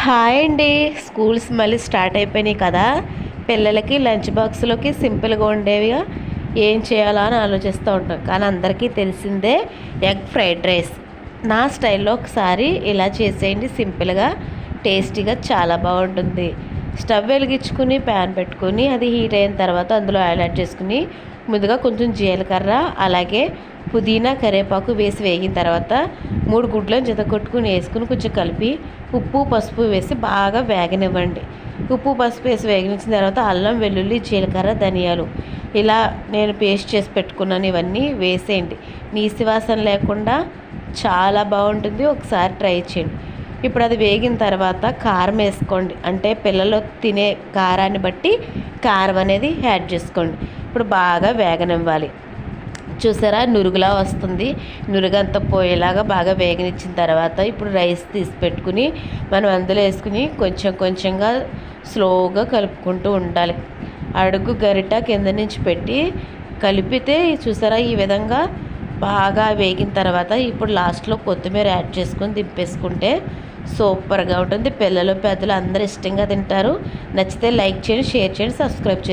Hi అండి. Schools మళ్ళీ start అయిపోయినాయి కదా. పిల్లలకి లంచ్ బాక్స్లోకి సింపుల్గా ఉండేవిగా ఏం చేయాలా అని ఆలోచిస్తూ ఉంటాం. కానీ అందరికీ తెలిసిందే ఎగ్ ఫ్రైడ్ రైస్. నా స్టైల్లో ఒకసారి ఇలా చేసేయండి, సింపుల్గా టేస్టీగా చాలా బాగుంటుంది. స్టవ్ వెలిగించుకుని ప్యాన్ పెట్టుకుని అది హీట్ అయిన తర్వాత అందులో ఆయిల్ యాడ్ చేసుకుని ముందుగా కొంచెం జీలకర్ర అలాగే పుదీనా కరివేపాకు వేసి వేగిన తర్వాత 3 గుడ్లను జతకొట్టుకుని వేసుకుని కొంచెం కలిపి ఉప్పు పసుపు వేసి బాగా వేగనివ్వండి. ఉప్పు పసుపు వేసి వేగించిన తర్వాత అల్లం వెల్లుల్లి జీలకర్ర ధనియాలు ఇలా నేను పేస్ట్ చేసి పెట్టుకున్నాను, ఇవన్నీ వేసేయండి. నీసి వాసన లేకుండా చాలా బాగుంటుంది, ఒకసారి ట్రై చేయండి. ఇప్పుడు అది వేగిన తర్వాత కారం వేసుకోండి, అంటే పిల్లలు తినే కారాన్ని బట్టి కారం అనేది యాడ్ చేసుకోండి. ఇప్పుడు బాగా వేగనివ్వాలి. చూసారా, నురుగులా వస్తుంది. నురుగంతా పోయేలాగా బాగా వేగనిచ్చిన తర్వాత ఇప్పుడు రైస్ తీసి పెట్టుకుని మనం అందులో వేసుకుని కొంచెం కొంచెంగా స్లోగా కలుపుకుంటూ ఉండాలి. అడుగు గరిట కింద నుంచి పెట్టి కలిపితే చూసారా, ఈ విధంగా బాగా వేగిన తర్వాత ఇప్పుడు లాస్ట్లో కొత్తిమీర యాడ్ చేసుకొని దింపేసుకుంటే సూపర్గా ఉంటుంది. పిల్లలు పెద్దలు అందరూ ఇష్టంగా తింటారు. నచ్చితే లైక్ చేయండి, షేర్ చేయండి, సబ్స్క్రైబ్ చేయండి.